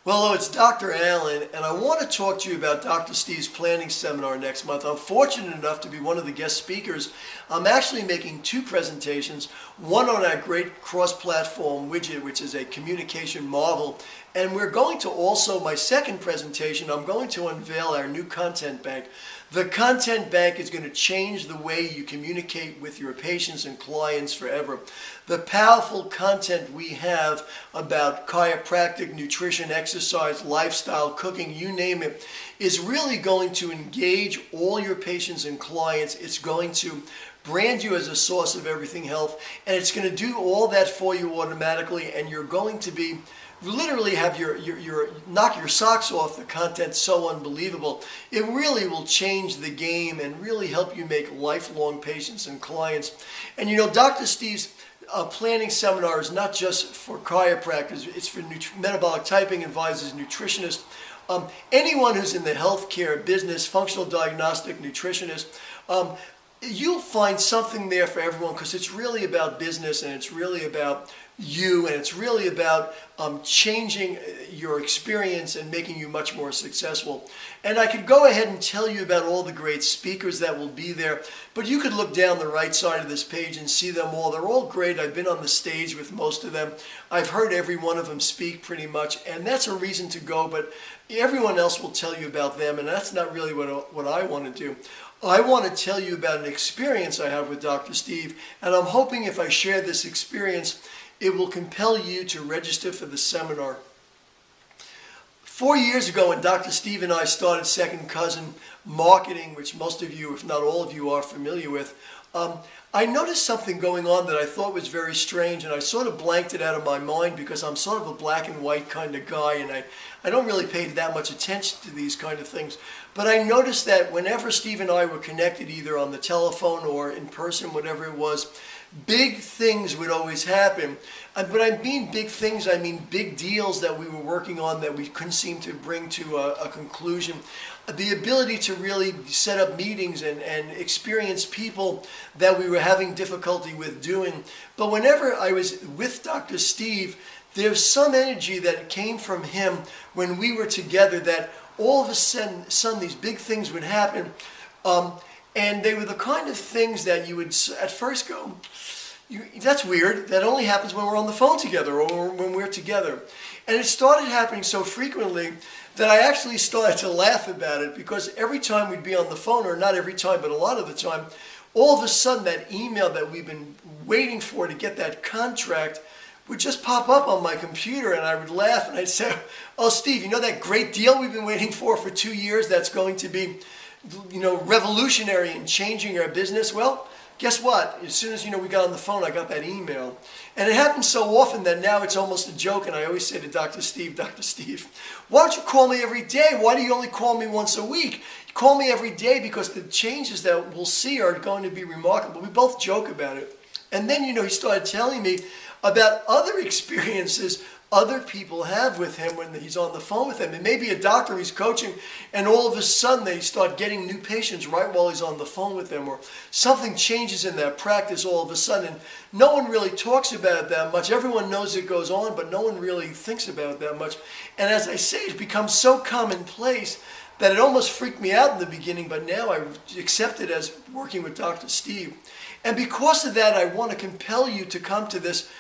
Well, hello, it's Dr. Allen, and I want to talk to you about Dr. Steve's planning seminar next month. I'm fortunate enough to be one of the guest speakers. I'm actually making two presentations, one on our great cross-platform widget, which is a communication marvel, and we're going to also, my second presentation, I'm going to unveil our new content bank. The content bank is going to change the way you communicate with your patients and clients forever. The powerful content we have about chiropractic, nutrition, exercise, lifestyle, cooking, you name it, is really going to engage all your patients and clients. It's going to brand you as a source of everything health, and it's going to do all that for you automatically, and you're going to be literally have your knock your socks off. The content's so unbelievable. It really will change the game and really help you make lifelong patients and clients. And you know, Dr. Steve's planning seminar is not just for chiropractors, it's for metabolic typing advisors, nutritionists, anyone who's in the healthcare business, functional diagnostic nutritionist. You'll find something there for everyone, because it's really about business, and it's really about you, and it's really about changing your experience and making you much more successful. And I could go ahead and tell you about all the great speakers that will be there, but you could look down the right side of this page and see them all. They're all great. I've been on the stage with most of them. I've heard every one of them speak pretty much, and that's a reason to go, but everyone else will tell you about them, and that's not really what I want to do. I want to tell you about an experience I have with Dr. Steve, and I'm hoping if I share this experience, it will compel you to register for the seminar. 4 years ago, when Dr. Steve and I started Second Cousin Marketing, which most of you, if not all of you, are familiar with, I noticed something going on that I thought was very strange, and I sort of blanked it out of my mind because I'm sort of a black and white kind of guy, and I don't really pay that much attention to these kind of things. But I noticed that whenever Steve and I were connected, either on the telephone or in person, whatever it was, big things would always happen. But I mean big things, I mean big deals that we were working on that we couldn't seem to bring to a conclusion. The ability to really set up meetings and experience people that we were having difficulty with doing. But whenever I was with Dr. Steve, there's some energy that came from him when we were together, that all of a sudden these big things would happen. And they were the kind of things that you would at first go, that's weird. That only happens when we're on the phone together or when we're together. And it started happening so frequently that I actually started to laugh about it, because every time we'd be on the phone, or not every time, but a lot of the time, all of a sudden that email that we've been waiting for to get that contract would just pop up on my computer, and I would laugh and I'd say, oh, Steve, you know that great deal we've been waiting for 2 years that's going to be, you know, revolutionary in changing our business? Well, guess what? As soon as, we got on the phone, I got that email. And it happens so often that now it's almost a joke, and I always say to Dr. Steve, why don't you call me every day? Why do you only call me once a week? You call me every day, because the changes that we'll see are going to be remarkable. We both joke about it. And then, he started telling me about other experiences other people have with him when he's on the phone with them. It may be a doctor he's coaching, and all of a sudden they start getting new patients right while he's on the phone with them, or something changes in that practice all of a sudden. No one really talks about it that much. Everyone knows it goes on, but no one really thinks about it that much. And as I say, it becomes so commonplace that it almost freaked me out in the beginning, but now I accept it as working with Dr. Steve. And because of that, I want to compel you to come to this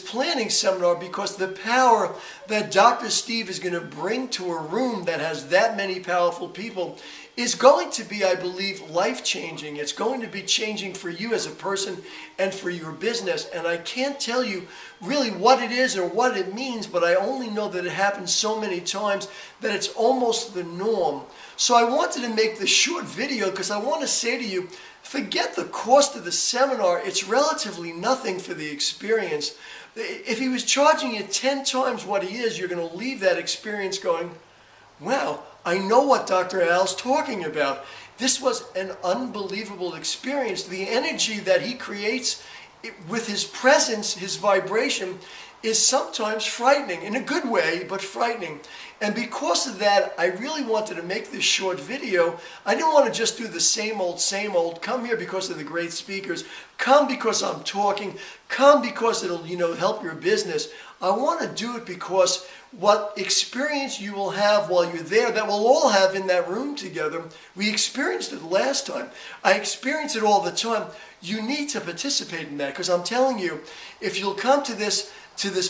planning seminar, because the power that Dr. Steve is going to bring to a room that has that many powerful people is going to be, I believe, life-changing. It's going to be changing for you as a person and for your business. And I can't tell you really what it is or what it means, but I only know that it happens so many times that it's almost the norm. So I wanted to make this short video because I want to say to you, forget the cost of the seminar. It's relatively nothing for the experience. If he was charging you 10 times what he is, you're going to leave that experience going, wow, I know what Dr. Al's talking about. This was an unbelievable experience. The energy that he creates with his presence, his vibration, is sometimes frightening, in a good way, but frightening. And because of that, I really wanted to make this short video. I didn't want to just do the same old. Come here because of the great speakers. Come because I'm talking. Come because it'll, help your business. I want to do it because what experience you will have while you're there, that we'll all have in that room together. We experienced it last time. I experience it all the time. You need to participate in that, because I'm telling you, if you'll come to this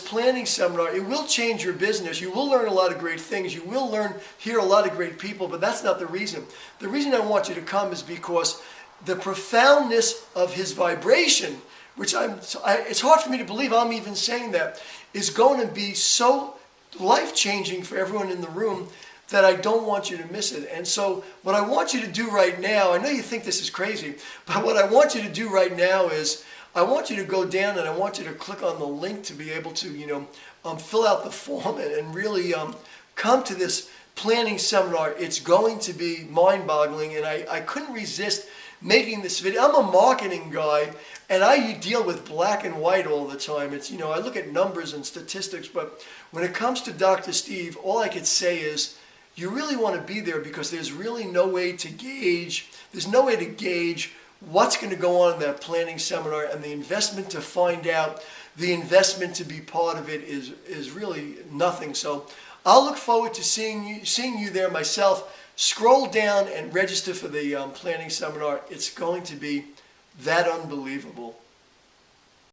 planning seminar, it will change your business. You will learn a lot of great things. You will hear a lot of great people, but that's not the reason. The reason I want you to come is because the profoundness of his vibration, which it's hard for me to believe I'm even saying that, is going to be so life-changing for everyone in the room that I don't want you to miss it. And so what I want you to do right now, I know you think this is crazy, but what I want you to do right now is I want you to go down and I want you to click on the link to be able to, fill out the form and really come to this planning seminar. It's going to be mind-boggling, and I couldn't resist making this video. I'm a marketing guy, and I deal with black and white all the time. It's, I look at numbers and statistics, but when it comes to Dr. Steve, all I could say is you really want to be there, because there's really no way to gauge, what's going to go on in that planning seminar, and the investment to find out, the investment to be part of it is really nothing. So I'll look forward to seeing you there myself. Scroll down and register for the planning seminar. It's going to be that unbelievable.